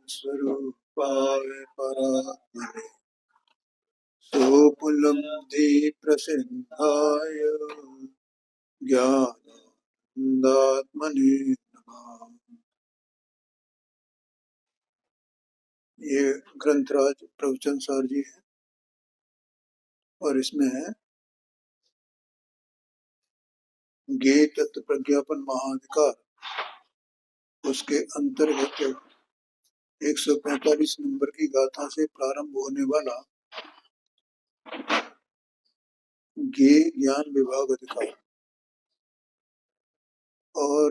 स्वरूपाय परात्मने सोपलब्धि प्रसिद्धाय ज्ञानानंदात्मने नमः। ये ग्रंथराज प्रवचन सार जी है और इसमें है ज्ञेय तत्व प्रज्ञापन महाधिकार, उसके अंतर्गत 145 नंबर की गाथा से प्रारंभ होने वाला ज्ञेय ज्ञान विभाग अधिकार, और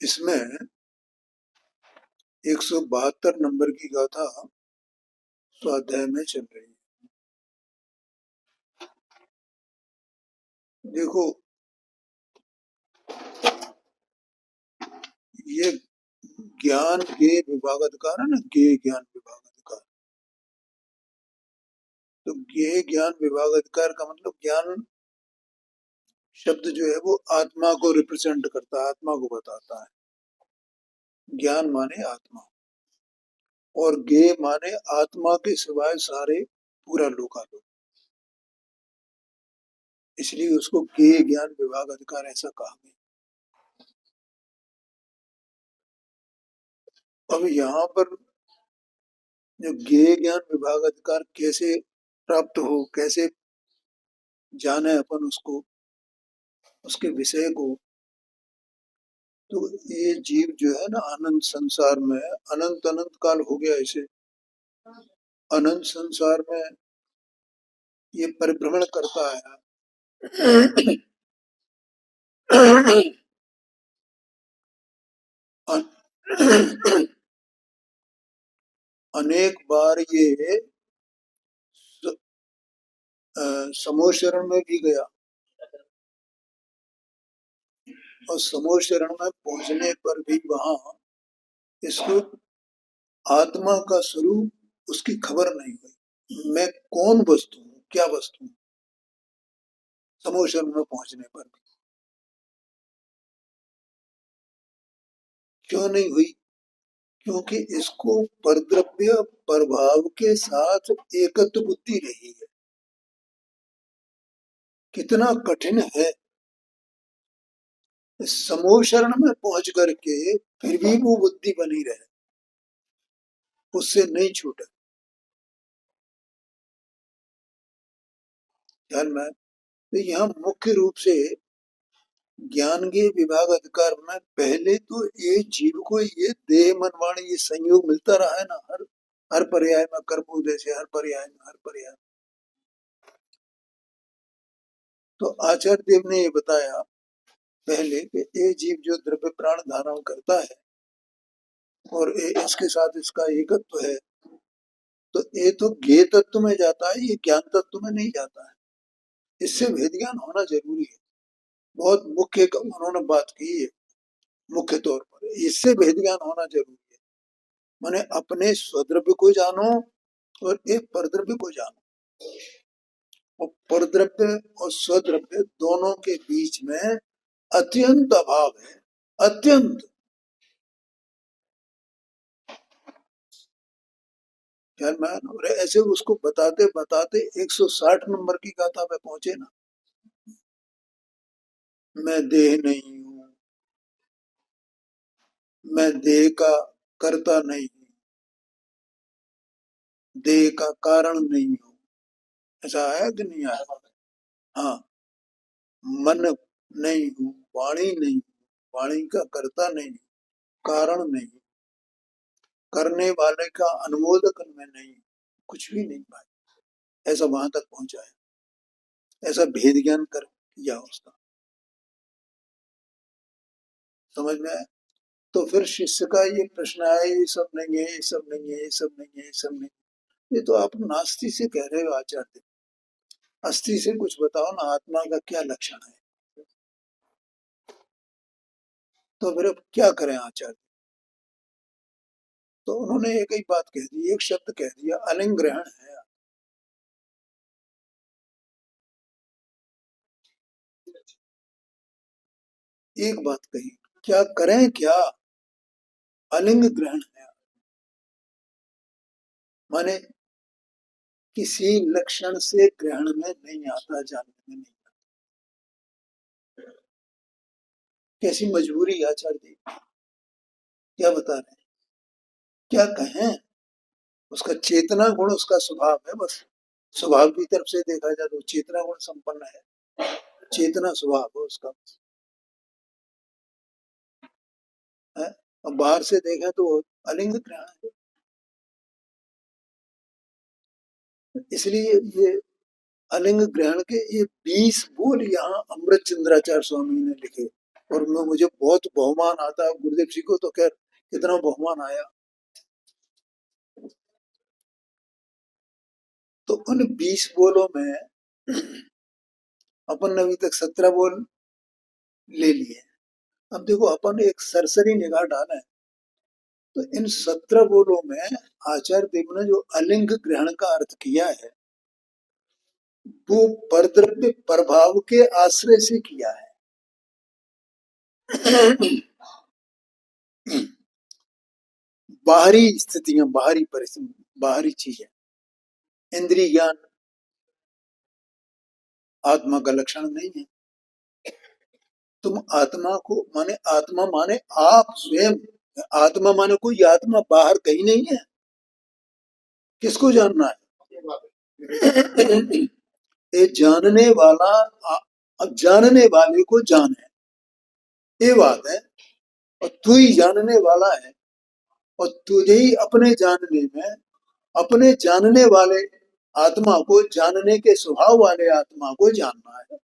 इसमें 172 नंबर की गाथा स्वाध्याय में चल रही है। देखो, ये ज्ञान ज्ञेय विभाग अधिकार है ना, ज्ञेय ज्ञान विभाग अधिकार। तो ज्ञेय ज्ञान विभाग अधिकार का मतलब ज्ञान शब्द जो है वो आत्मा को रिप्रेजेंट करता है, आत्मा को बताता है। ज्ञान माने आत्मा, और ज्ञेय माने आत्मा के सिवाय सारे पूरा लोकालोक, इसलिए उसको ज्ञेय ज्ञान विभाग अधिकार ऐसा कहा गया। अब यहाँ पर जो ज्ञेय ज्ञान विभाग अधिकार कैसे प्राप्त हो, कैसे जाने अपन उसको, उसके विषय को, तो ये जीव जो है ना अनंत संसार में, अनंत अनंत काल हो गया इसे, अनंत संसार में ये परिभ्रमण करता है। अनेक बार ये समूह शरण में भी गया, और समूह शरण में पहुंचने पर भी वहां इसको आत्मा का स्वरूप उसकी खबर नहीं हुई। मैं कौन वस्तु हूँ, क्या वस्तु हूँ, समूह शरण में पहुंचने पर भी क्यों नहीं हुई? क्योंकि इसको परद्रव्य प्रभाव के साथ एकत्व बुद्धि रही है। कितना कठिन है समूह शरण में पहुंच करके फिर भी वो बुद्धि बनी रहे, उससे नहीं छूटे। ध्यान में तो यहाँ मुख्य रूप से ज्ञान के विभाग अधिकार में पहले तो ये जीव को ये देह मन वाणी ये संयोग मिलता रहा है ना, हर पर्याय में, कर्मोदय से हर पर्याय में, हर पर्याय। तो आचार्य देव ने ये बताया पहले कि ये जीव जो द्रव्य प्राण धारण करता है और इसके साथ इसका एकत्व है, तो ये तो ज्ञेय तत्व में जाता है, ये ज्ञान तत्व में नहीं जाता है। इससे भेद ज्ञान होना जरूरी है। बहुत मुख्य उन्होंने बात की है, मुख्य तौर पर इससे भेद ज्ञान होना जरूरी है। माने अपने स्वद्रव्य को जानो और एक परद्रव्य को जानो, और परद्रव्य और स्वद्रव्य दोनों के बीच में अत्यंत अभाव है, अत्यंत। और ऐसे उसको बताते बताते 160 नंबर की गाथा पे पहुंचे ना। मैं देह नहीं हूं, मैं देह का कर्ता नहीं हूं, देह का कारण नहीं हूं, ऐसा आया कि नहीं आया? हाँ, मन नहीं हूं, वाणी नहीं हूं, वाणी का कर्ता नहीं हूं, कारण नहीं, करने वाले का अनुमोदक में नहीं, कुछ भी नहीं पाए। ऐसा वहां तक पहुंचा है, ऐसा भेद ज्ञान कर किया उसका, समझ में आया? तो फिर शिष्य का ये प्रश्न आया, ये सब नहीं है, ये सब नहीं है, ये सब नहीं है, ये सब नहीं है। ये तो आप नास्ती से कह रहे हो आचार्य, अस्थि से कुछ बताओ ना, आत्मा का क्या लक्षण है? तो फिर अब क्या करें आचार्य? तो उन्होंने एक ही बात कह दी, एक शब्द कह दिया, अलिंग ग्रहण है। एक बात कही, क्या करें क्या? अलिंग ग्रहण है। माने किसी लक्षण से ग्रहण में नहीं आता, जानने में नहीं आता। कैसी मजबूरी आचार्य देव, क्या बता रहे हैं, क्या कहें। उसका चेतना गुण उसका स्वभाव है, बस स्वभाव की तरफ से देखा जाए तो चेतना गुण संपन्न है, चेतना स्वभाव है उसका है। और बाहर से देखें तो अलिंग ग्रहण है। इसलिए ये अलिंग ग्रहण के ये 20 बोल यहाँ अमृत चंद्राचार्य स्वामी ने लिखे, और मुझे बहुत बहुमान आता है गुरुदेव जी को, तो खैर कितना बहुमान आया। तो उन 20 बोलों में अपन ने अभी तक 17 बोल ले लिए। अब देखो अपन एक सरसरी निगाह डालें तो इन 17 बोलों में आचार्य देव ने जो अलिंग ग्रहण का अर्थ किया है वो परद्रव्य प्रभाव के आश्रय से किया है। बाहरी स्थितियां, बाहरी परिस्थिति, बाहरी चीजें, इंद्रिय ज्ञान आत्मा का लक्षण नहीं है। तुम आत्मा को माने, आत्मा माने आप स्वयं, आत्मा माने कोई आत्मा बाहर कहीं नहीं है। किसको जानना है? ये जानने वाला, अब जानने वाले को जान है, ये बात है। और तू ही जानने वाला है, और तुझे ही अपने जानने में, अपने जानने वाले आत्मा को, जानने के स्वभाव वाले आत्मा को जानना है।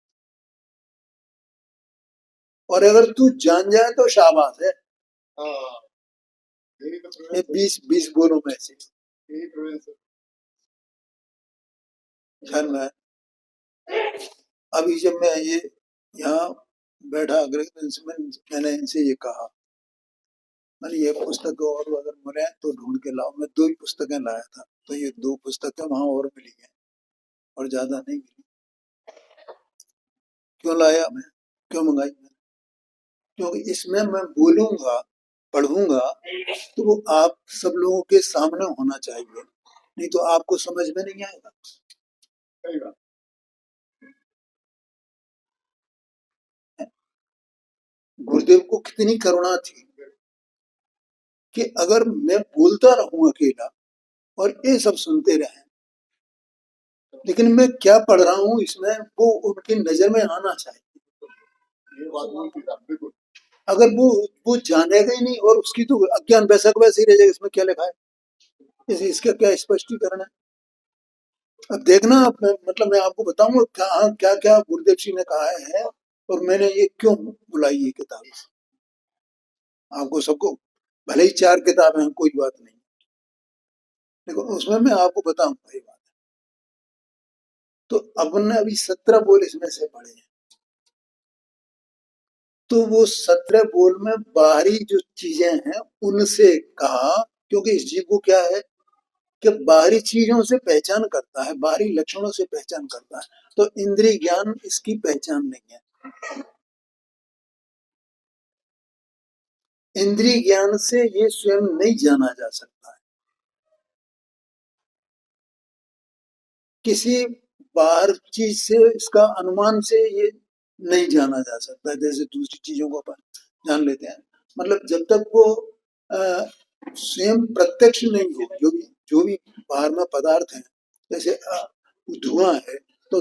और अगर तू जान जाए तो शाबाश है। ये 20 बोलों में से ध्यान में। अभी जब मैं ये यहाँ बैठा मैंने इनसे ये कहा, मैंने ये पुस्तक और अगर मिले तो ढूंढ के लाओ। मैं 2 ही पुस्तकें लाया था, तो ये 2 पुस्तकें वहां और मिली हैं, और ज्यादा नहीं मिली। क्यों लाया मैं, क्यों मंगाई मैंने? क्योंकि इसमें मैं बोलूंगा, पढ़ूंगा तो वो आप सब लोगों के सामने होना चाहिए, नहीं तो आपको समझ में नहीं आएगा। गुरुदेव को कितनी करुणा थी कि अगर मैं बोलता रहूं अकेला और ये सब सुनते रहे, लेकिन मैं क्या पढ़ रहा हूं इसमें वो उनकी नजर में आना चाहिए। अगर वो जानेगा ही नहीं, और उसकी तो अज्ञान वैसा का वैसे ही रह जाएगा, इसमें क्या लिखा है, इसका क्या स्पष्टीकरण है। अब देखना, मतलब मैं आपको बताऊंगा क्या क्या क्या गुरुदेव जी ने कहा है, और मैंने ये क्यों बुलाई ये किताब। आपको सबको भले ही 4 किताबें हैं, कोई बात नहीं, देखो उसमें मैं आपको बताऊंगा ये बात। तो अपन ने अभी 17 बोल इसमें से पढ़े हैं, तो वो 17 बोल में बाहरी जो चीजें हैं उनसे कहा, क्योंकि इस जीव को क्या है कि बाहरी चीजों से पहचान करता है, बाहरी लक्षणों से पहचान करता है, तो इंद्रिय ज्ञान इसकी पहचान नहीं है। इंद्रिय ज्ञान से ये स्वयं नहीं जाना जा सकता है। किसी बाहर चीज से, इसका अनुमान से ये नहीं जाना जा सकता, जैसे दूसरी चीजों को अपन जान लेते हैं। मतलब जब तक वो स्वयं प्रत्यक्ष नहीं हो, जो भी बाहर में पदार्थ है, जैसे धुआं है, तो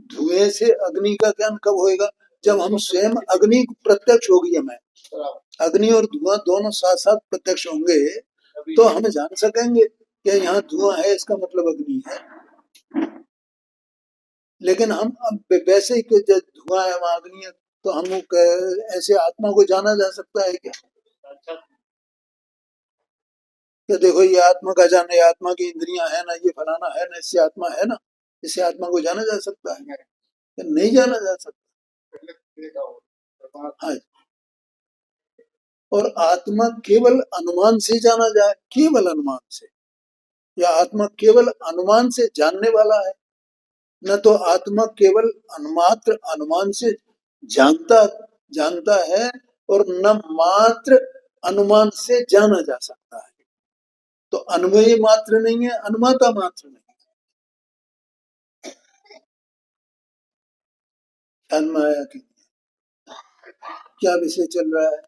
धुएं से अग्नि का ज्ञान कब होएगा, जब हम स्वयं अग्नि प्रत्यक्ष होगी, हमें अग्नि और धुआं दोनों साथ साथ प्रत्यक्ष होंगे, तो हम जान सकेंगे कि यहाँ धुआं है, इसका मतलब अग्नि है। लेकिन हम अब वैसे ही जब धुआं है वहां अग्नि है, तो हम ऐसे आत्मा को जाना जा सकता है क्या? कि देखो ये आत्मा का जाना, ये आत्मा की इंद्रियां है ना, ये फलाना है ना, इससे आत्मा है ना, इससे आत्मा को जाना जा सकता है? नहीं जाना जा सकता। हाँ, और आत्मा केवल अनुमान से जाना जाए, केवल अनुमान से, या आत्मा केवल अनुमान से जानने वाला है, न तो आत्मा केवल मात्र अनुमान से जानता जानता है, और न मात्र अनुमान से जाना जा सकता है। तो अन्वय मात्र नहीं है, अनुमाता मात्र नहीं। ध्यान में आया कि क्या विषय चल रहा है?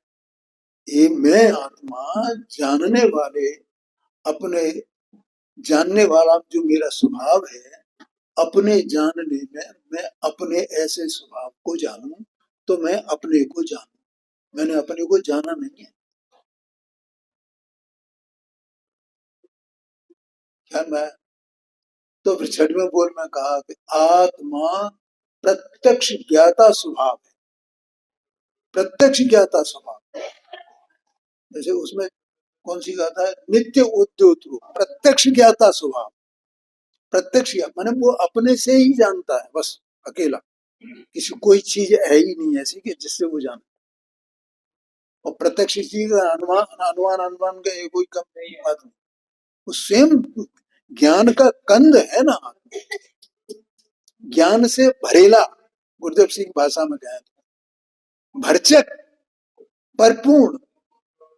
ये मैं आत्मा जानने वाले, अपने जानने वाला जो मेरा स्वभाव है, अपने जानने में मैं अपने ऐसे स्वभाव को जानूं तो मैं अपने को जानूं, मैंने अपने को जाना नहीं है। क्या मैं तो फिर छठवें बोल में कहा कि आत्मा प्रत्यक्ष ज्ञाता स्वभाव है, प्रत्यक्ष ज्ञाता स्वभाव। जैसे उसमें कौन सी गाथा है, नित्य उद्योत रूप, प्रत्यक्ष ज्ञाता स्वभाव। प्रत्यक्ष माने वो अपने से ही जानता है, बस अकेला, किसी कोई चीज है ही नहीं ऐसी कि जिससे वो जाने। और प्रत्यक्ष चीज का अनुमान अनुमान अनुमान का ये कोई कम नहीं बात नहीं, वो स्वयं ज्ञान का कंद है ना, ज्ञान से भरेला, गुरुदेव सिंह भाषा में कहें तो भरचक परिपूर्ण,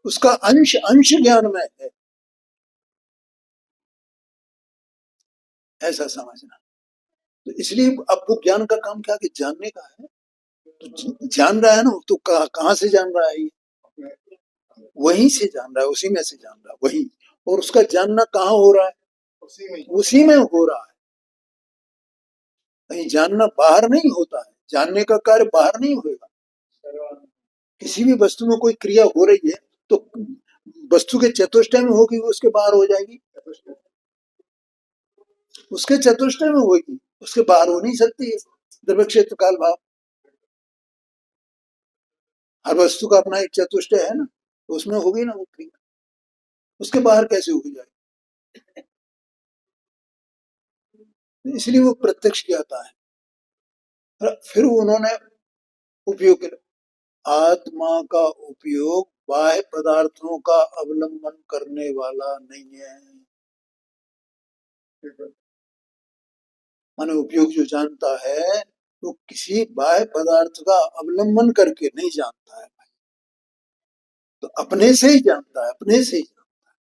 उसका अंश अंश ज्ञान में है, ऐसा समझना। तो इसलिए अब वो ज्ञान का काम क्या कि जानने का है, तो जान रहा है ना, तो कहाँ से जान रहा है, वहीं से जान रहा है, उसी में से जान रहा है वही। और उसका जानना कहाँ हो रहा है, उसी में हो रहा है। कहीं जानना बाहर नहीं होता है, जानने का कार्य बाहर नहीं होगा। किसी भी वस्तु में कोई क्रिया हो रही है तो वस्तु के चतुष्टय में होगी, उसके बाहर हो जाएगी, उसके चतुष्टय में होगी, उसके बाहर हो नहीं सकती है। द्रव्य क्षेत्र काल भाव, हर वस्तु का अपना एक चतुष्टय है ना, तो उसमें होगी ना वो क्रिया, उसके बाहर कैसे हो जाएगी। इसलिए वो प्रत्यक्ष ज्ञाता है। फिर उन्होंने उपयोग किया, आत्मा का उपयोग बाह्य पदार्थों का अवलंबन करने वाला नहीं है। माने उपयोग जो जानता है वो किसी बाह्य पदार्थ का अवलंबन करके नहीं जानता है, तो अपने से ही जानता है, अपने से ही जानता है।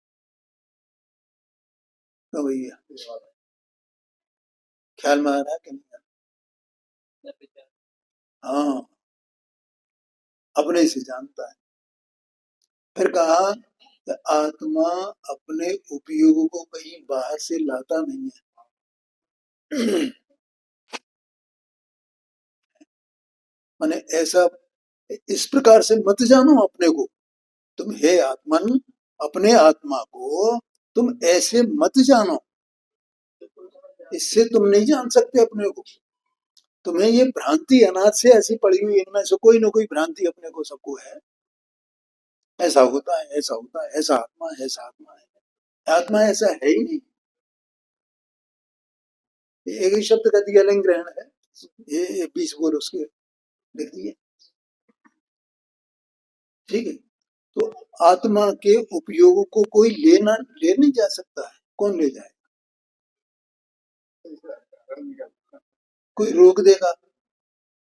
तो भैया ख्याल में आ रहा है कि नहीं? हाँ, अपने से जानता है। फिर कहा आत्मा अपने उपयोग को कहीं बाहर से लाता नहीं है। माने ऐसा इस प्रकार से मत जानो अपने को, तुम हे आत्मन, अपने आत्मा को तुम ऐसे मत जानो, इससे तुम नहीं जान सकते अपने को। तुम्हें ये भ्रांति अनाथ से ऐसी पड़ी हुई, इनमें से कोई ना कोई भ्रांति अपने को सबको है, ऐसा होता है, ऐसा होता है, ऐसा आत्मा है, ऐसा आत्मा है। आत्मा ऐसा है ही नहीं। एक ही शब्द का दिया लिंग ग्रहण है, ये 20 बोल उसके लिख दिए, ठीक है। तो आत्मा के उपयोग को कोई ले नहीं जा सकता है, कौन ले जाए? कोई रोक देगा,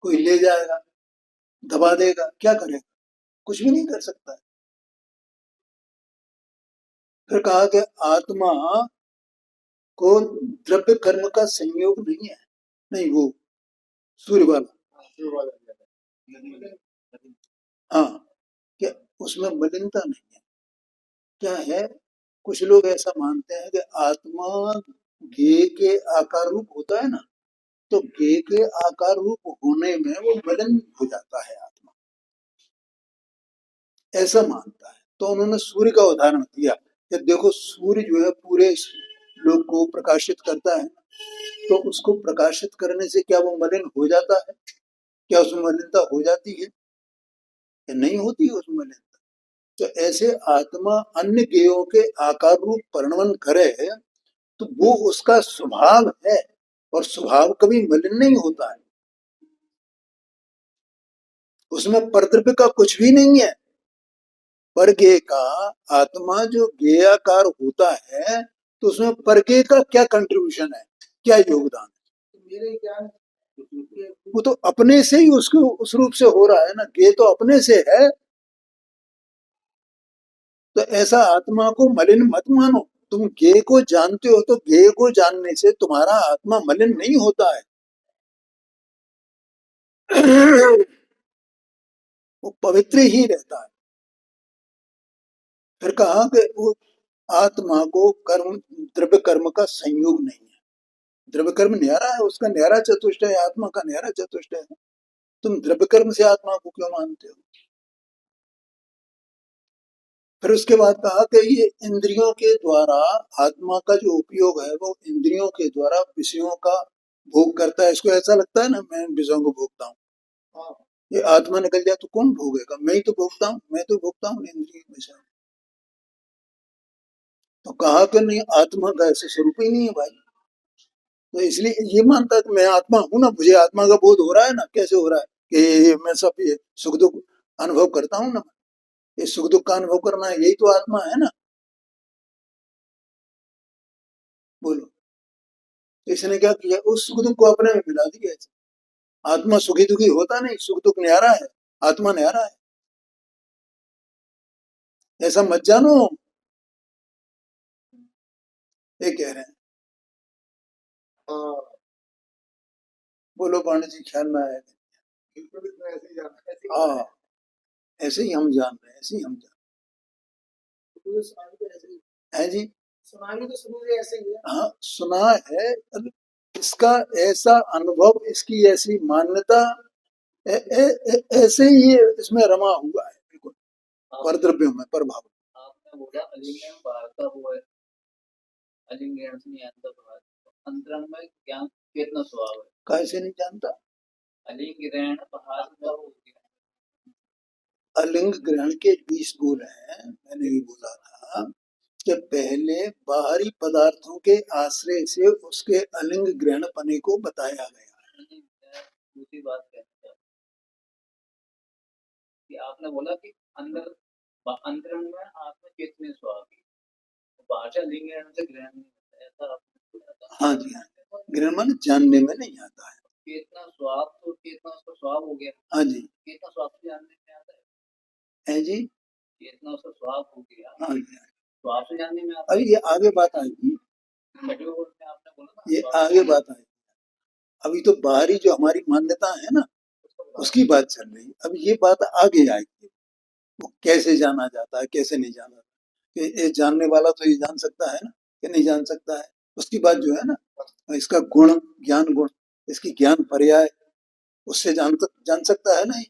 कोई ले जाएगा, दबा देगा, क्या करेगा? कुछ भी नहीं कर सकता है। फिर कहा कि आत्मा को द्रव्य कर्म का संयोग नहीं है, नहीं वो सूर्य वाला, हाँ, क्या उसमें मलिनता नहीं है? क्या है, कुछ लोग ऐसा मानते हैं कि आत्मा गेय के आकार रूप होता है ना, तो गेय के आकार रूप होने में वो मलिन हो जाता है आत्मा, ऐसा मानता है। तो उन्होंने सूर्य का उदाहरण दिया कि देखो सूर्य जो है पूरे लोक को प्रकाशित करता है, तो उसको प्रकाशित करने से क्या वो मलिन हो जाता है? क्या उसमें मलिनता हो जाती है या नहीं होती है उसमें मलिनता? तो ऐसे आत्मा अन्य गेयों के आकार रूप परिणमन करे तो वो उसका स्वभाव है, और स्वभाव कभी मलिन नहीं होता है, उसमें परद्रव्य का कुछ भी नहीं है। परगे का आत्मा जो गेयाकार होता है तो उसमें परगे का क्या कंट्रीब्यूशन है, क्या योगदान है? वो तो अपने से ही उसको उस रूप से हो रहा है ना, गे तो अपने से है। तो ऐसा आत्मा को मलिन मत मानो, तुम ज्ञेय को जानते हो तो ज्ञेय को जानने से तुम्हारा आत्मा मलिन नहीं होता है। वो पवित्र ही रहता है। फिर कहा कि वो आत्मा को कर्म, द्रव्य कर्म का संयोग नहीं है। द्रव्य कर्म न्यारा है, उसका न्यारा चतुष्ट है, आत्मा का न्यारा चतुष्ट है। तुम द्रव्य कर्म से आत्मा को क्यों मानते हो? फिर उसके बाद कहा कि ये इंद्रियों के द्वारा आत्मा का जो उपयोग है वो इंद्रियों के द्वारा विषयों का भोग करता है। इसको ऐसा लगता है ना मैं विषयों को भोगता हूँ, ये आत्मा निकल जाए तो कौन भोगेगा? मैं ही तो भोगता हूँ, मैं तो भोगता हूँ इंद्रिय विषय। तो कहा कि नहीं, आत्मा का ऐसे स्वरूप ही नहीं है भाई। तो इसलिए ये मानता है कि मैं आत्मा हूं ना, मुझे आत्मा का बोध हो रहा है ना। कैसे हो रहा है कि मैं सब ये सुख दुख अनुभव करता हूं ना, ये सुख दुख का अनुभव करना है, यही तो आत्मा है ना। बोलो, इसने क्या किया? उस सुख दुख को अपने में मिला दिया। आत्मा सुखी दुखी होता नहीं, सुख दुख न्यारा है, आत्मा न्यारा है। ऐसा मत जानो, ये कह रहे हैं। बोलो पांडे जी, ख्याल में आया? हाँ, ऐसे ही हम जान रहे हैं, ऐसे ही हम जान रहे हैं जी। सुनानी तो शुरू से ऐसे ही है। हाँ, सुना है। इसका ऐसा अनुभव, इसकी ऐसी मान्यता ऐसे ही इसमें रमा हुआ है, बिल्कुल परद्रव्यों में प्रभाव। आपने बोला अलिंगन बाहर का वो है, अलिंगन से नहीं आता बाहर, अंतरंग में ज्ञान कितना स्वभाव है, कैसे नहीं जानता? अलिंग ग्रहण बाहर का हो गया। अलिंग ग्रहण के 20 गुण हैं। मैंने भी बोला था कि पहले बाहरी पदार्थों के आश्रय से उसके अलिंग ग्रहण पने को बताया गया। दूसरी बात कहना कि आपने बोला कि अंदर अंतरंग में आत्मा कितने स्वाभाविक, भाषा लिंग से ग्रहण नहीं होता है, ऐसा आपने बोला था। हाँ जी, हाँ, ग्रहण माने जानने में नहीं आता है। कितना स्वाब, तो कितना उसका स्वाब हो गया। हाँ जी, कितना स्वाब से जानने में आता है जी, कितना उसका स्वाब हो गया। हाँ जी, स्वाब से जानने में आता है। अभी ये आगे बात आएगी, आपने बोला ये आगे बात आएगी। अभी तो बाहरी जो हमारी मान्यता है ना, उसकी बात चल रही है। अब ये बात आगे आएगी, वो कैसे जाना जाता है, कैसे नहीं जाना। ये जानने वाला तो ये जान सकता है ना, कि नहीं जान सकता है। उसकी बात जो है ना, इसका गुण, ज्ञान गुण, इसकी ज्ञान पर्याय, उससे जान सकता है नहीं,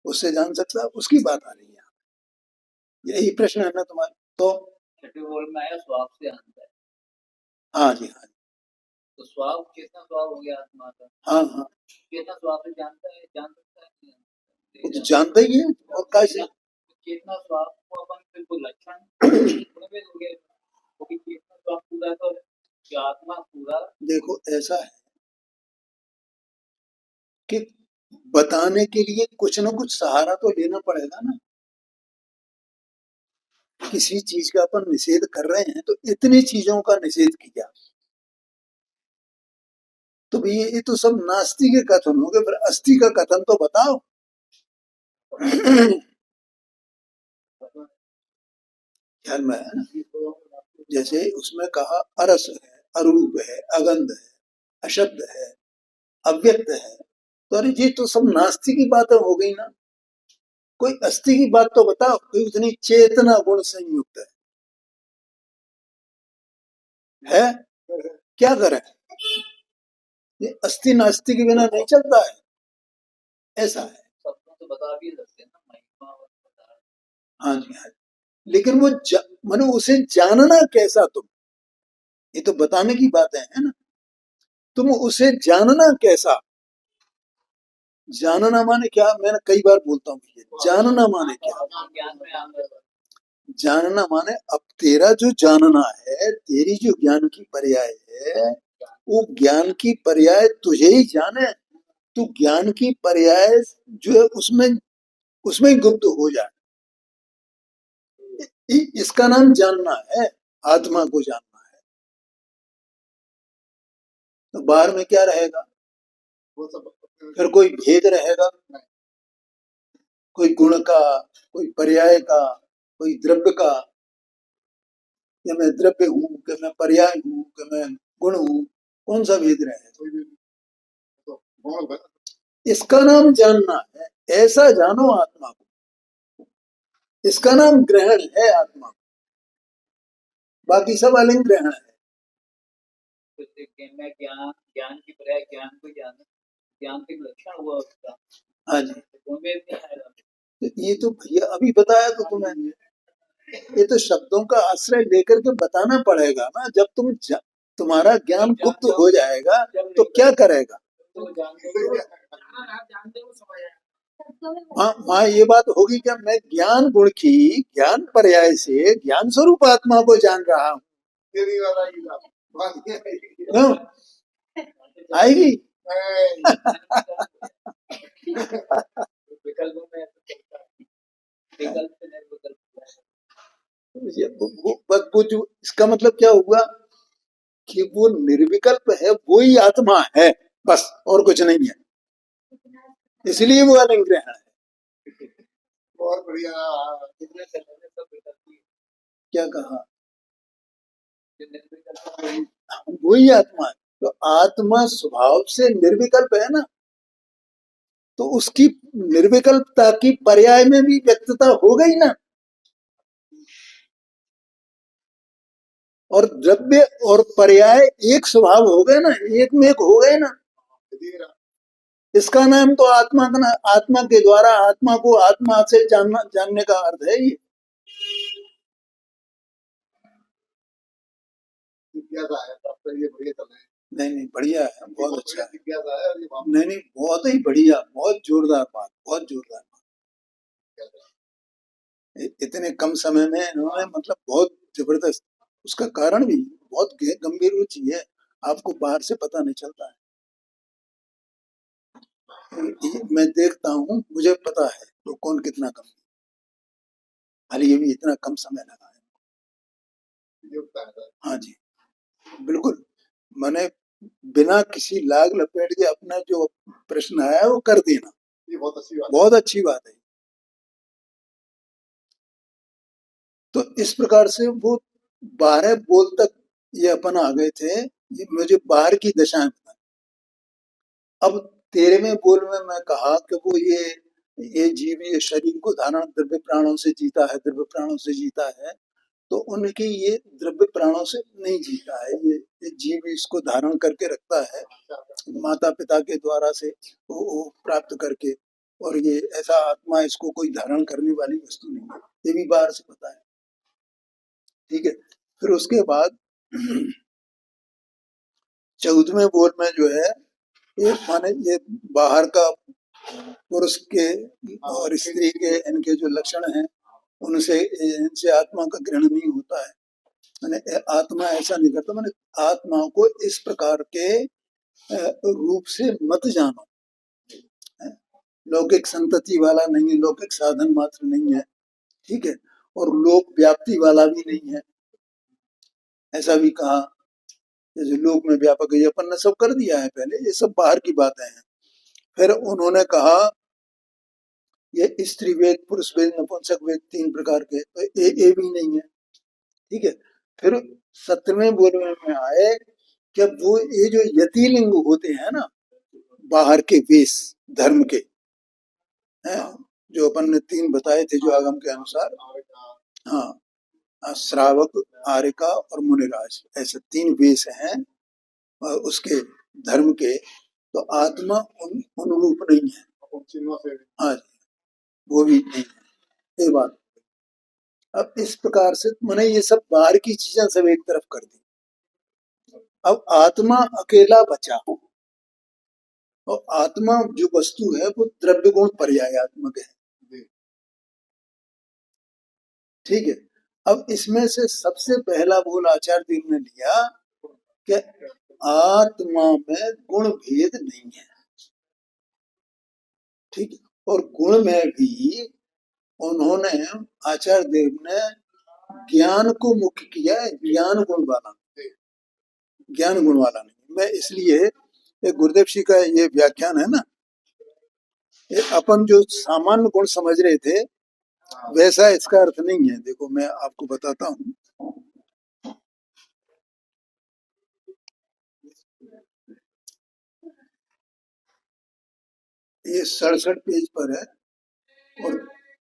उससे जान सकता है, उसकी बात आ रही है। यही प्रश्न है ना तुम्हारा। तो में आया स्वाब से जानता है। हाँ जी, हाँ जी। तो स्वाब कितना स्वाब हो गया आत्मा का? हाँ हाँ, कितना स्वाब से जानता है, जान सकता है? वो तो जानता ही है। और कैसे कितना स्वाब को अपन बिल्कुल लक्षण हो गया, वो भी कितना स्वाब पूरा, तो आत्मा पूरा। देखो ऐसा है कि बताने के लिए कुछ न कुछ सहारा तो लेना पड़ेगा ना। किसी चीज का अपन निषेध कर रहे हैं तो इतनी चीजों का निषेध किया, तो भी ये तो सब नास्ति के कथन हो गए। फिर अस्थि का कथन तो बताओ। ख्याल में है ना? जैसे उसमें कहा अरस है, अरूप है, अगंध है, अशब्द है, अव्यक्त है। तो अरे ये तो सब नास्ति की बातें हो गई ना। कोई अस्थि की बात तो बताओ, कोई उतनी चेतना गुण संयुक्त है क्या करें? ये अस्थि नास्ति के बिना नहीं चलता है, ऐसा है। सबको तो बता भी सकते हैं ना, महिमा और पदार्थ। हाँ जी, हाँ जी। लेकिन वो मानो उसे जानना कैसा तुम, ये तो बताने की बात है ना। तुम उसे जानना कैसा? जानना माने क्या? मैंने कई बार बोलता हूँ, जानना माने क्या? जानना माने अब तेरा जो जानना है, तेरी जो ज्ञान की पर्याय है, वो ज्ञान की पर्याय तुझे ही जाने। तू ज्ञान की पर्याय जो है उसमें उसमें ही गुप्त हो जाए, इसका नाम जानना है, आत्मा को जानना है। तो बाहर में क्या रहेगा? फिर कोई भेद रहेगा, कोई गुण का, कोई पर्याय का, कोई द्रव्य का। कि मैं द्रव्य हूँ, कि मैं पर्याय हूँ, कि मैं गुण हूँ? कौन सा भेद रहे हैं? इसका नाम जानना है। ऐसा जानो आत्मा को, इसका नाम ग्रहण है आत्मा को, बाकी सब अलिंग ग्रहण है। मैं ज्ञान की पर्याय ज्ञान को ज्ञान के लक्षण हुआ उसका। हाँ जी, नहीं आएगा। तो ये तो भैया अभी बताया तो तुम्हें, ये तो शब्दों का आश्रय लेकर के बताना पड़ेगा ना। जब तुम्हारा ज्ञान गुप्त हो जाएगा तो क्या करेगा? वहाँ ये बात होगी क्या, मैं ज्ञान गुण की ज्ञान पर्याय से ज्ञान स्वरूप आत्मा को जान रहा हूँ? आएगी? वो जो इसका मतलब क्या हुआ कि वो निर्विकल्प है, वो ही आत्मा है, बस और कुछ नहीं है, इसलिए वो अलिंग ग्रहण है। बहुत बढ़िया। क्या कहा? वही आत्मा है। तो आत्मा स्वभाव से निर्विकल्प है ना, तो उसकी निर्विकल्पता की पर्याय में भी व्यक्तता हो गई ना। और द्रव्य और पर्याय एक स्वभाव हो गए ना, एक में एक हो गए ना। इसका नाम तो आत्मा का, आत्मा के द्वारा आत्मा को आत्मा से जानने का अर्थ है ये। नहीं नहीं, बढ़िया है, बहुत अच्छा है। नहीं नहीं, बहुत ही बढ़िया, बहुत जोरदार बात, बहुत जोरदार बात। इतने कम समय में इन्होंने मतलब बहुत जबरदस्त, उसका कारण भी बहुत गंभीर रुचि है, आपको बाहर से पता नहीं चलता है। मैं देखता हूँ, मुझे पता है तो कौन कितना कम, हाल ये भी इतना कम समय लगा है। हाँ जी, बिल्कुल। मैंने बिना किसी लाग लपेट के अपना जो प्रश्न आया वो कर देना, ये बहुत अच्छी बात, बहुत अच्छी बात है। तो इस प्रकार से वो 12 बोल तक ये अपन आ गए थे, ये मुझे बाहर की दशाएं बताई। अब 13वें बोल में मैं कहा कि वो ये जीव ये शरीर को धारण द्रव्य प्राणों से जीता है, द्रव्य प्राणों से जीता है। तो उनकी ये द्रव्य प्राणों से नहीं जीता है, ये जीव इसको धारण करके रखता है माता पिता के द्वारा से वो प्राप्त करके, और ये ऐसा आत्मा इसको कोई धारण करने वाली वस्तु नहीं है, ये भी बाहर से पता है। ठीक है, फिर उसके बाद 14वें बोल में जो है, ये माने ये बाहर का पुरुष के और स्त्री के इनके जो लक्षण हैं, उनसे इनसे आत्मा का ग्रहण नहीं होता है। मैंने आत्मा ऐसा नहीं करता, मैंने आत्मा को इस प्रकार के रूप से मत जानो, लौकिक संतति वाला नहीं है, लौकिक साधन मात्र नहीं है, ठीक है, और लोक व्याप्ति वाला भी नहीं है, ऐसा भी कहा। जैसे लोक में व्यापक है, अपन ने सब कर दिया है पहले, ये सब बाहर की बातें हैं। फिर उन्होंने कहा ये स्त्री वेद, पुरुष वेद, नपुंसक वेद, 3 प्रकार के, तो ये भी नहीं है, ठीक है। फिर 17वें बोल में आए कि वो ये जो यतिलिंग होते हैं ना, बाहर के वेश धर्म के हैं, जो अपन ने 3 बताए थे जो आगम के अनुसार, हाँ, श्रावक, आर्यका और मुनिराज, ऐसे 3 वेश हैं उसके धर्म के। तो आत्मा उन रूप नहीं है, हाँ, वो भी नहीं है, ये बात। अब इस प्रकार से मैंने ये सब बाहर की चीजें सब एक तरफ कर दी, अब आत्मा अकेला बचा, और आत्मा जो वस्तु है वो द्रव्य गुण पर्यायात्मक है, ठीक है। अब इसमें से सबसे पहला बोल आचार्य देव ने लिया कि आत्मा में गुण भेद नहीं है, ठीक है। और गुण में भी उन्होंने, आचार्य देव ने ज्ञान को मुख्य किया है, ज्ञान गुण वाला, ज्ञान गुण वाला नहीं। मैं इसलिए गुरुदेव जी का ये व्याख्यान है ना, ये अपन जो सामान्य गुण समझ रहे थे वैसा इसका अर्थ नहीं है। देखो मैं आपको बताता हूँ, ये 67 पेज पर है और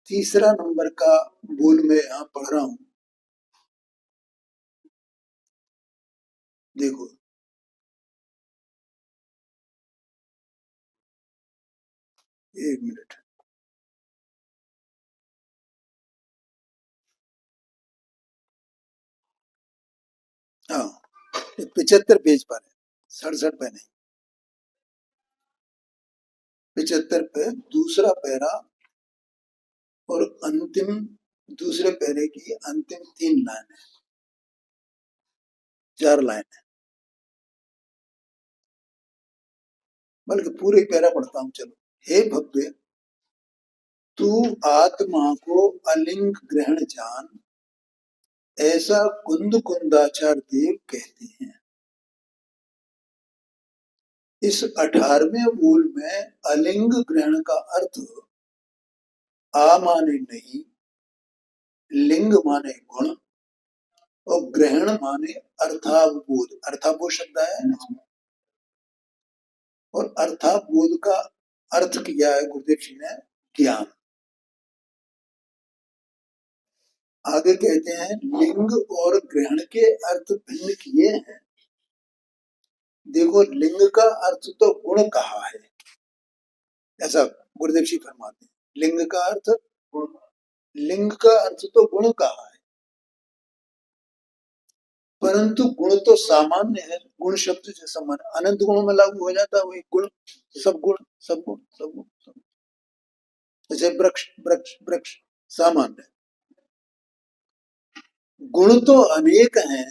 तीसरा नंबर का बोल मैं यहाँ पढ़ रहा हूँ। देखो, एक मिनट। हाँ, 75 पेज पर है, 67 पे नहीं। 75 पे दूसरा पैरा और अंतिम दूसरे पैरे की अंतिम 3 लाइन है, 4 लाइन है, बल्कि पूरे पैरा पढ़ता हूँ। चलो। हे भव्य, तू आत्मा को अलिंग ग्रहण जान, ऐसा कुंद कुंदाचार्य देव कहते हैं। इस 18वें बोल में अलिंग ग्रहण का अर्थ आ माने नहीं, लिंग माने गुण और ग्रहण माने अर्थावबोध। अर्थावबोध शब्द है ना इसमें, और अर्थावबोध का अर्थ किया है गुरुदेव जी ने ज्ञान। आगे कहते हैं लिंग और ग्रहण के अर्थ भिन्न किए हैं। देखो, लिंग का अर्थ तो गुण कहा है, ऐसा गुरुदेव जी फरमाते हैं। लिंग का अर्थ गुण, लिंग का अर्थ तो गुण कहा है, परंतु गुण तो सामान्य है। गुण शब्द से सामान्य अनंत गुणों में लागू हो जाता है वही गुण, सब गुण, सब गुण, सब गुण, सब गुण। जैसे वृक्ष वृक्ष वृक्ष सामान्य। गुण तो अनेक हैं,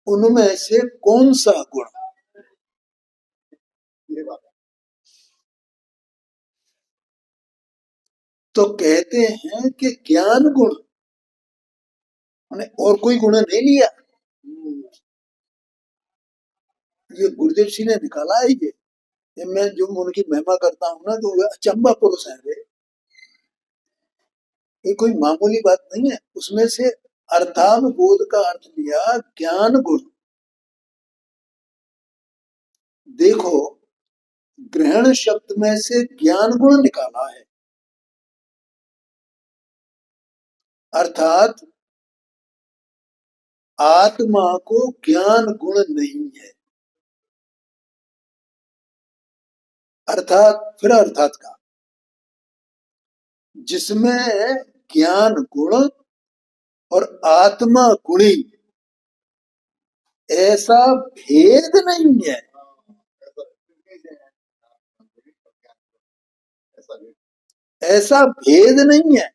उनमें से कौन सा गुण? तो कहते हैं कि ज्ञान गुण, और कोई गुण नहीं लिया। ये गुरुदेव जी ने निकाला है। ये मैं जो उनकी महिमा करता हूँ ना, तो अचंबा पुरुष है वे। ये कोई मामूली बात नहीं है। उसमें से अर्थावबोध का अर्थ लिया ज्ञान गुण। देखो, ग्रहण शब्द में से ज्ञान गुण निकाला है, अर्थात आत्मा को ज्ञान गुण नहीं है। अर्थात, फिर अर्थात का, जिसमें ज्ञान गुण और आत्मा गुणी ऐसा भेद नहीं है। ऐसा भेद नहीं है,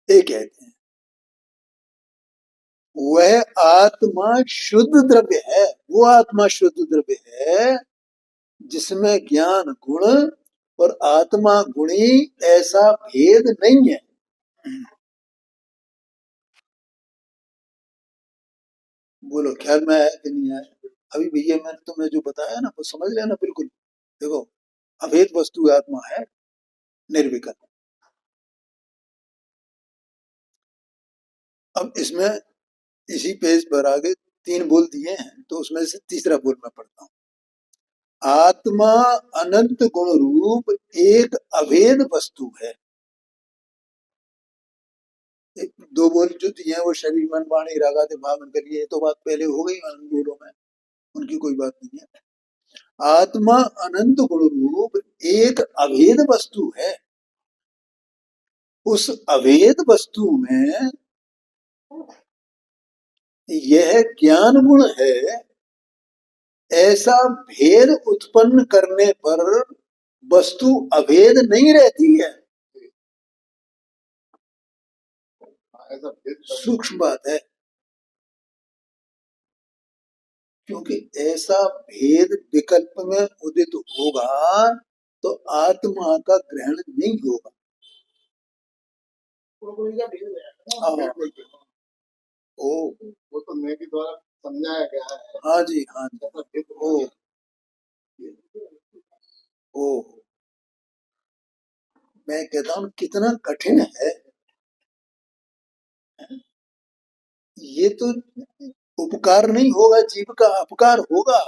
ये कहते हैं। वह आत्मा शुद्ध द्रव्य है, वो आत्मा शुद्ध द्रव्य है जिसमें ज्ञान गुण और आत्मा गुणी ऐसा भेद नहीं है। बोलो, ख्याल में आया कि नहीं आया? अभी भैया मैंने तुम्हें जो बताया ना, वो समझ लेना बिल्कुल। देखो, अभेद वस्तु आत्मा है, निर्विकल्प। अब इसमें इसी पेज पर आगे 3 बोल दिए हैं, तो उसमें से तीसरा बोल मैं पढ़ता हूँ। आत्मा अनंत गुण रूप एक अभेद वस्तु है। 2 बोल जो दिए हैं वो शरीर मन वाणी रागादि भावन करिए, ये तो बात पहले हो गई अनंत बोलों में, उनकी कोई बात नहीं है। आत्मा अनंत गुण रूप एक अभेद वस्तु है। उस अभेद वस्तु में यह ज्ञान गुण है, ऐसा भेद उत्पन्न करने पर वस्तु अभेद नहीं रहती है। सूक्ष्म बात है, क्योंकि ऐसा भेद विकल्प में उदित होगा तो आत्मा का ग्रहण नहीं होगा। हाँ, ओ, वो तो मैं के द्वारा समझाया गया है। हाँ जी, हाँ जी। ओ, ओ, मैं कहता हूँ कितना कठिन है ये। तो उपकार नहीं होगा, जीव का अपकार होगा।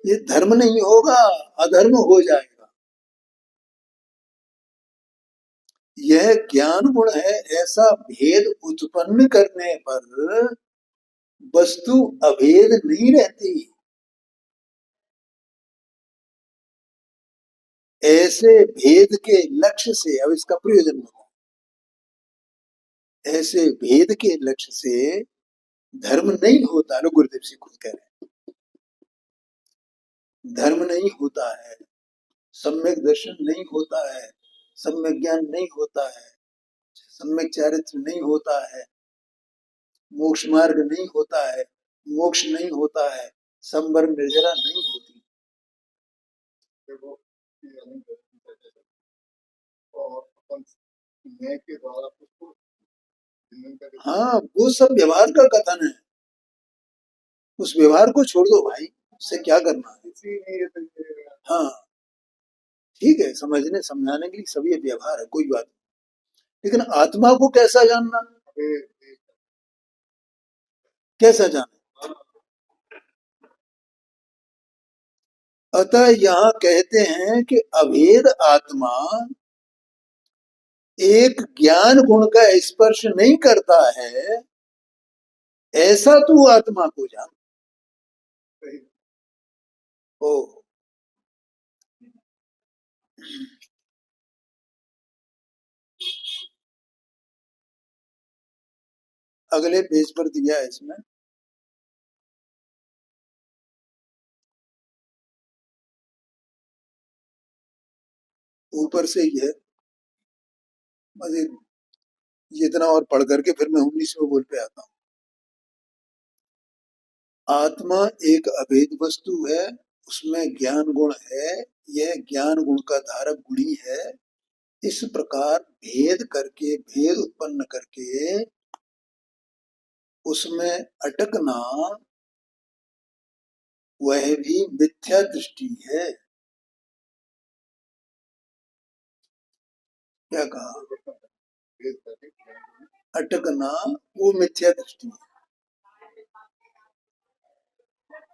ये धर्म नहीं होगा, अधर्म हो जाएगा। यह ज्ञान गुण है, ऐसा भेद उत्पन्न करने पर वस्तु अभेद नहीं रहती। ऐसे भेद के लक्ष्य से, अब इसका प्रयोजन होगा, ऐसे भेद के लक्ष्य से धर्म नहीं होता। लो गुरुदेव जी खुद कह रहे हैं, धर्म नहीं होता है, सम्यक दर्शन नहीं होता है, सम्यक ज्ञान नहीं होता है, सम्यक चारित्र नहीं होता है, मोक्ष मार्ग नहीं होता है, मोक्ष नहीं होता है, संवर निर्जरा नहीं होती। हाँ, वो सब व्यवहार का कथन है, उस व्यवहार को छोड़ दो भाई, उससे क्या करना है। हाँ ठीक है, समझने समझाने के लिए सब ये व्यवहार है, कोई बात नहीं, लेकिन आत्मा को कैसा जानना, कैसा जाना। अतः यहाँ कहते हैं कि अभेद आत्मा एक ज्ञान गुण का स्पर्श नहीं करता है, ऐसा तू आत्मा को जान। ओ अगले पेज पर दिया है इसमें, ऊपर से ही है, बस ये इतना और पढ़ करके फिर मैं 19वें बोल पे आता हूँ। आत्मा एक अभेद वस्तु है, उसमें ज्ञान गुण है, यह ज्ञान गुण का धारक गुणी है। इस प्रकार भेद करके, भेद उत्पन्न करके उसमें अटकना, वह भी मिथ्या दृष्टि है। क्या कहा, अटकना वो मिथ्या दृष्टि है।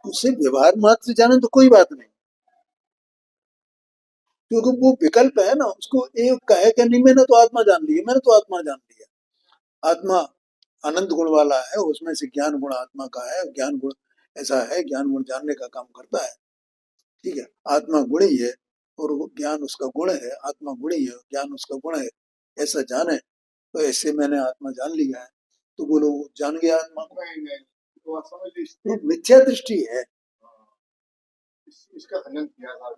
उसे व्यवहार मात्र जाने तो कोई बात नहीं, क्योंकि वो विकल्प है ना, उसको एक कहे कि नहीं मैंने तो आत्मा जान ली है, मैंने तो आत्मा जान लिया। आत्मा अनंत गुण वाला है, उसमें से ज्ञान गुण आत्मा का है, ज्ञान गुण ऐसा है, ज्ञान गुण जानने का काम करता है, ठीक है। आत्मा गुण ही है और वो ज्ञान उसका गुण है, आत्मा गुण ही है, ज्ञान उसका गुण है, ऐसा जाने तो ऐसे मैंने आत्मा जान लिया है, तो बोलो जान गया आत्मा को, तो मिथ्या दृष्टि है। इसका खंडन किया,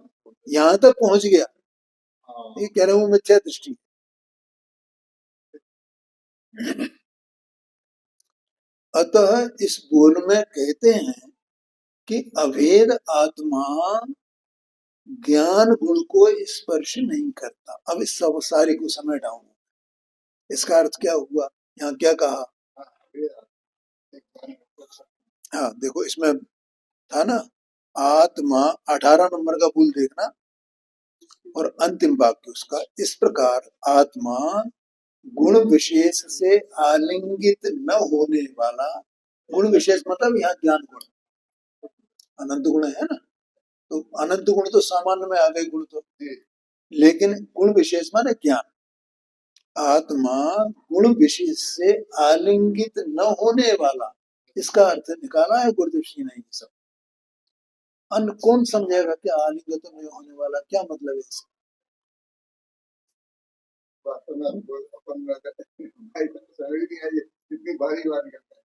यहाँ तक पहुंच गया, ये कह रहे हो मिथ्या दृष्टि। अतः इस बोल में कहते हैं कि अभेद आत्मा ज्ञान गुण को स्पर्श नहीं करता। अब इस सब सारे को समेट आऊं, इसका अर्थ क्या हुआ, यहाँ क्या कहा। हाँ देखो इसमें था ना, आत्मा 18 नंबर का बोल देखना, और अंतिम वाक्य उसका, इस प्रकार आत्मा गुण विशेष से आलिंगित न होने वाला, गुण विशेष मतलब यहाँ ज्ञान गुण, अनंत गुण है ना, तो अनंत गुण तो सामान्य में आ गए गुण तो, लेकिन गुण विशेष माने ज्ञान। आत्मा गुण विशेष से आलिंगित न होने वाला, इसका अर्थ निकाला है गुरुदेव जी ने। सब अन्य कौन समझेगा कि आलिंगित नहीं होने वाला क्या मतलब है इसका।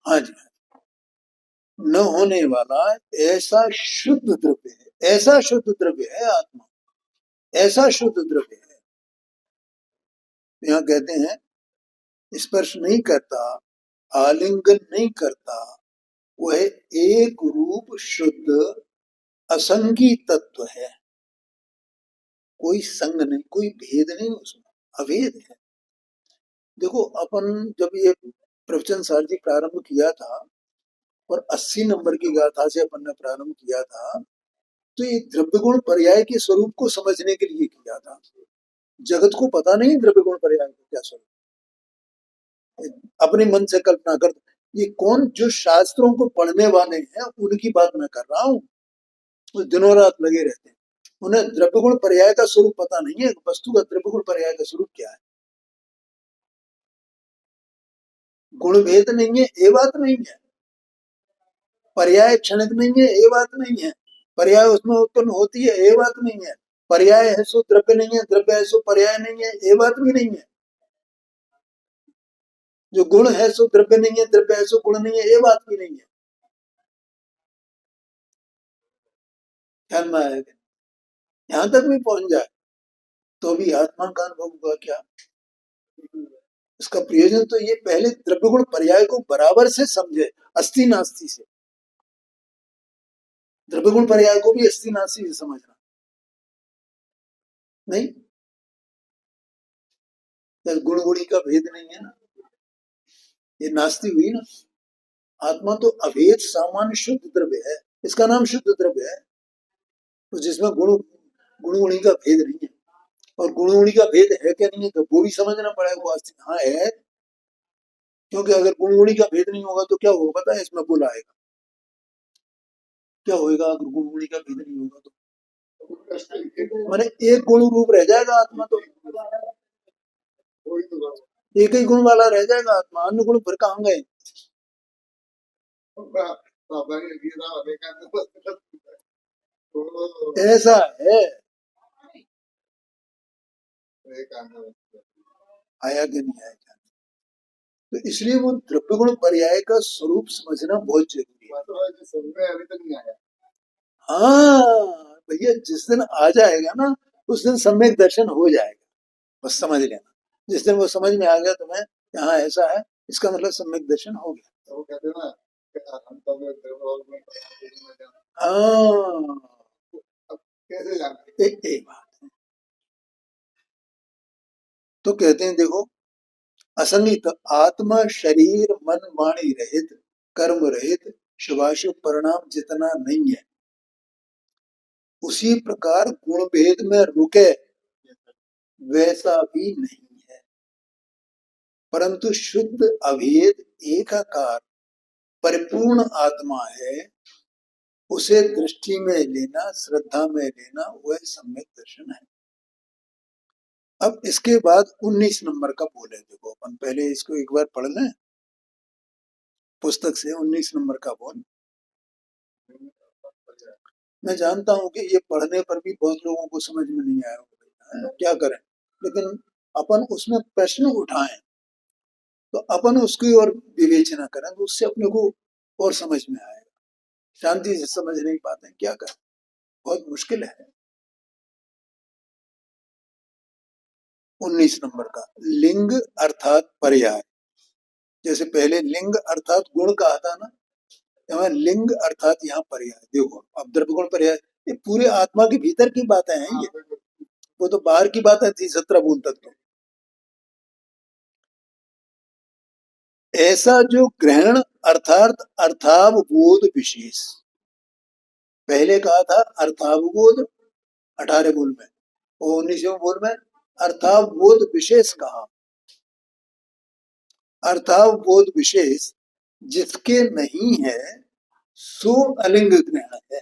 हाँ जी, न होने वाला ऐसा शुद्ध द्रव्य है, ऐसा शुद्ध द्रव्य है आत्मा, ऐसा शुद्ध द्रव्य है। यहाँ कहते हैं स्पर्श नहीं करता, आलिंगन नहीं करता, वह एक रूप शुद्ध असंगी तत्व है, कोई संग नहीं, कोई भेद नहीं उसमें, अभेद है। देखो अपन जब ये प्रवचन सारथी प्रारंभ किया था और 80 नंबर की गाथा से अपन ने प्रारंभ किया था, तो ये द्रव्य गुण पर्याय के स्वरूप को समझने के लिए किया था। जगत को पता नहीं द्रव्य गुण पर्याय का क्या स्वरूप, अपने मन से कल्पना कर, ये कौन? जो शास्त्रों को पढ़ने वाले हैं उनकी बात मैं कर रहा हूँ। वो दिनों रात लगे रहते हैं, उन्हें द्रव्य गुण पर्याय का स्वरूप पता नहीं है, वस्तु का द्रव्य गुण पर्याय का स्वरूप क्या है। गुण भेद नहीं है ये बात नहीं है, पर्याय क्षणिक नहीं है ये बात नहीं है, पर्याय उसमें उत्पन्न होती है ये बात नहीं है, पर्याय है सो द्रव्य नहीं है, द्रव्य है सो पर्याय नहीं है ये बात भी नहीं है, जो गुण है सो द्रव्य नहीं है, द्रव्य है सो गुण नहीं है ये बात भी नहीं है। ध्यान में आएगा, यहां तक भी पहुंच जाए तो भी आत्मा का अनुभव होगा क्या? इसका प्रयोजन तो ये पहले द्रव्य गुण पर्याय को बराबर से समझे, अस्थि नास्ति से। द्रव्य गुण पर्याय को भी अस्थि नास्ति से समझना नहीं, गुण गुणी का भेद नहीं है ना, ये नास्ति हुई ना। आत्मा तो अभेद सामान्य शुद्ध द्रव्य है, इसका नाम शुद्ध द्रव्य है, तो जिसमें गुण गुणी का भेद नहीं है। और गुण गुणी का भेद है क्या नहीं है तो वो भी समझना पड़ेगा। वो हाँ है, क्योंकि अगर गुण गुणी का भेद नहीं होगा तो क्या होगा पता है? इसमें बुल आएगा। क्या होएगा अगर गुण गुणी का भेद नहीं होगा तो? माने एक गुण रूप रह जाएगा आत्मा, तो एक ही गुण वाला रह जाएगा आत्मा, अन्य गुण फिर कहाँ गए? ऐसा है, आया कि नहीं आया? तो इसलिए वो द्रव्य गुण पर्याय का स्वरूप समझना बहुत जरूरी है। अभी तक नहीं आया। हाँ भैया, जिस दिन आ जाएगा ना उस दिन सम्यक दर्शन हो जाएगा, बस समझ लेना। जिस दिन वो समझ में आ गया तुम्हें यहाँ ऐसा है, इसका मतलब सम्यक दर्शन हो गया। तो वो कहते हैं ना, हाँ कैसे जानते? एक बात है, तो कहते हैं देखो, असंगित आत्मा शरीर मन वाणी रहित, कर्म रहित, शुभाशुभ परिणाम जितना नहीं है, उसी प्रकार गुण भेद में रुके वैसा भी नहीं है, परंतु शुद्ध अभेद एकाकार परिपूर्ण आत्मा है, उसे दृष्टि में लेना, श्रद्धा में लेना, वह सम्यक दर्शन है। अब इसके बाद 19 नंबर का बोले, देखो अपन पहले इसको एक बार पढ़ लें पुस्तक से। 19 नंबर का बोल, मैं जानता हूं कि ये पढ़ने पर भी बहुत लोगों को समझ में नहीं आया होगा, क्या करें, लेकिन अपन उसमें प्रश्न उठाएं तो अपन उसकी ओर विवेचना करें तो उससे अपने को और समझ में आएगा। शांति से समझ नहीं पाते, क्या करें, बहुत मुश्किल है। 19 नंबर का, लिंग अर्थात पर्याय। जैसे पहले लिंग अर्थात गुण कहा था ना, यहाँ लिंग अर्थात यहाँ पर्याय। देखो अब द्रव्य गुण पर्याय ये पूरे आत्मा के भीतर की बातें हैं, ये वो तो बाहर की बात है 17 बोल तक। तो ऐसा जो ग्रहण अर्थात अर्थावबोध विशेष, पहले कहा था अर्थावबोध 18 बोल में, और 19वें बोल में अर्थावबोध विशेष कहा। अर्थावबोध विशेष जिसके नहीं है सो अलिंग ग्रहण है।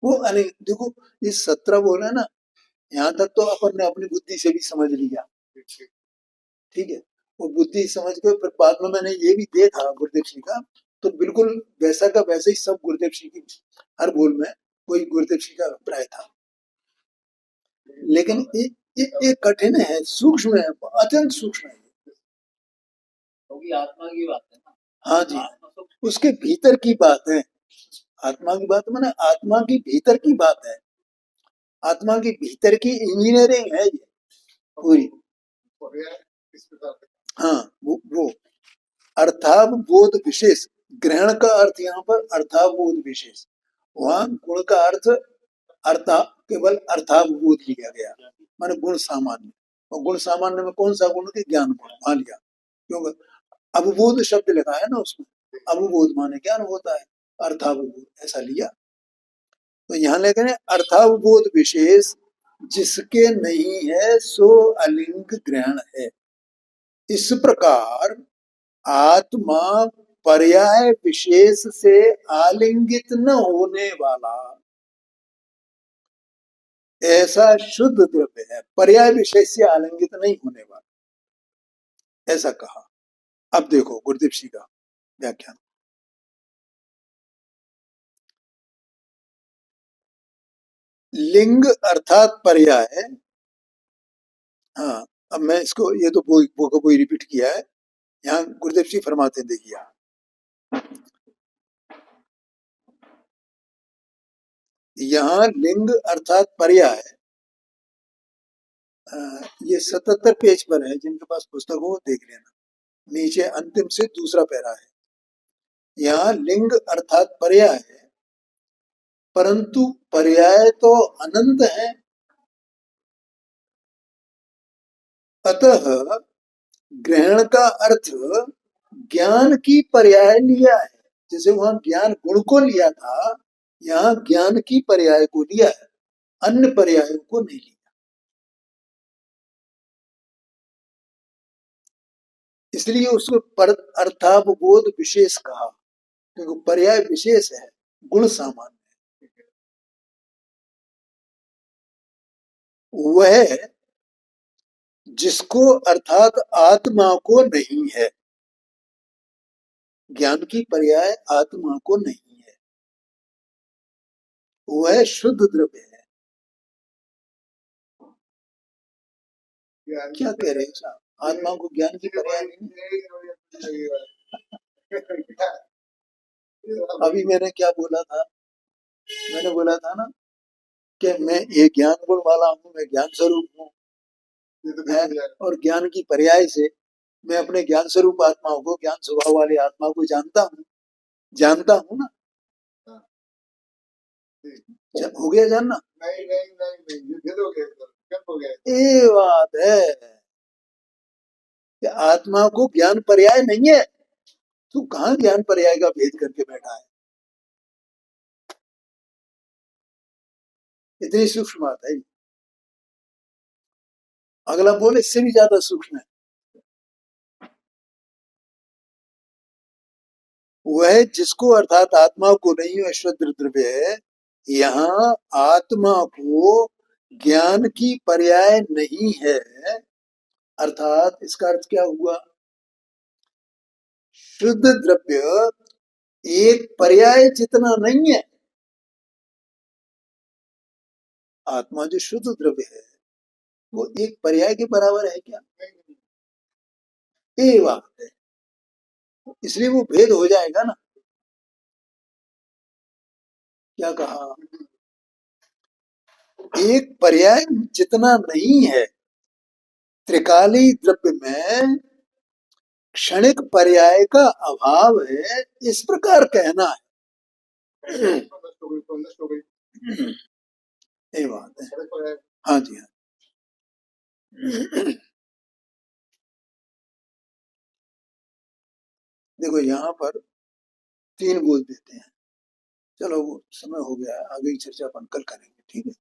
वो अलिंग, देखो ये 17 बोल है ना, यहाँ तक तो अपन ने अपनी बुद्धि से भी समझ लिया, ठीक है। वो बुद्धि समझ के फिर बाद में मैंने ये भी देखा गुरुदेव जी का, तो बिल्कुल वैसा का वैसे ही सब गुरुदेव जी की हर बोल में कोई गुरुदेव जी का अभिप्राय था। लेकिन ये कठिन है, सूक्ष्म है, अत्यंत सूक्ष्म है, क्योंकि आत्मा की बात है ना। हाँ जी, उसके भीतर की बात है। आत्मा की बात माने आत्मा की भीतर की बात है, आत्मा की भीतर की इंजीनियरिंग है ये पूरी। हाँ वो अर्थावबोध विशेष, ग्रहण का अर्थ यहाँ पर अर्थावबोध विशेष, वहां गुण का अर्थ अर्था केवल अर्थावबोध लिया गया, माने गुण सामान्य। और गुण सामान्य में कौन सा गुण? ज्ञान गुण मान लिया, क्योंकि अवबोध शब्द लगा है ना उसमें, अवबोध माने ज्ञान होता है, अर्थावबोध ऐसा लिया। तो यहाँ लेकर अर्थावबोध विशेष जिसके नहीं है सो अलिंग ग्रहण है। इस प्रकार आत्मा पर्याय विशेष से आलिंगित न होने वाला ऐसा शुद्ध द्रव्य है, पर्याय विशेष से आलिंगित नहीं होने वाला, ऐसा कहा। अब देखो गुरुदेव जी का व्याख्यान। लिंग अर्थात पर्याय, हाँ अब मैं इसको, ये तो वो रिपीट किया है, यहाँ गुरुदेव जी फरमाते हैं, देखिए यहाँ लिंग अर्थात पर्याय, ये 77 पेज पर है, जिनके पास पुस्तक हो देख लेना, नीचे अंतिम से दूसरा पैरा है। यहाँ लिंग अर्थात पर्याय है, परंतु पर्याय तो अनंत है, अतः ग्रहण का अर्थ ज्ञान की पर्याय लिया है। जैसे वहां ज्ञान गुण को लिया था, यहाँ ज्ञान की पर्याय को लिया है, अन्य पर्यायों को नहीं लिया। इसलिए उसको अर्थावबोध विशेष कहा, क्योंकि पर्याय विशेष है, गुण सामान्य है। वह जिसको अर्थात आत्मा को नहीं है, ज्ञान की पर्याय आत्मा को नहीं है, वह शुद्ध द्रव्य है। क्या कह रहे हैं साहब, आत्मा को ज्ञान की पर्याय नहीं है? अभी मैंने क्या बोला था, मैंने बोला था ना कि मैं ये ज्ञान गुण वाला हूँ, मैं ज्ञान स्वरूप हूँ, और ज्ञान की पर्याय से मैं अपने ज्ञान स्वरूप आत्मा को, ज्ञान स्वभाव वाले आत्मा को जानता हूँ ना। हो गया जानना? ये बात है कि आत्मा को ज्ञान पर्याय नहीं है, तू कहाँ ज्ञान पर्याय का भेद करके बैठा है? इतनी सूक्ष्म बात है। अगला बोल इससे भी ज्यादा सूक्ष्म है। वह जिसको अर्थात आत्मा को नहीं है, शुद्ध द्रव्य है। यहाँ आत्मा को ज्ञान की पर्याय नहीं है, अर्थात इसका अर्थ क्या हुआ? शुद्ध द्रव्य एक पर्याय जितना नहीं है। आत्मा जो शुद्ध द्रव्य है वो एक पर्याय के बराबर है क्या? ये बात है, इसलिए वो भेद हो जाएगा ना। क्या कहा? एक पर्याय जितना नहीं है, त्रिकाली द्रव्य में क्षणिक पर्याय का अभाव है, इस प्रकार कहना है। ये बात है। हाँ जी हाँ। देखो यहाँ पर 3 बोल देते हैं। चलो वो समय हो गया है, आगे की चर्चा अपन कल करेंगे, ठीक है।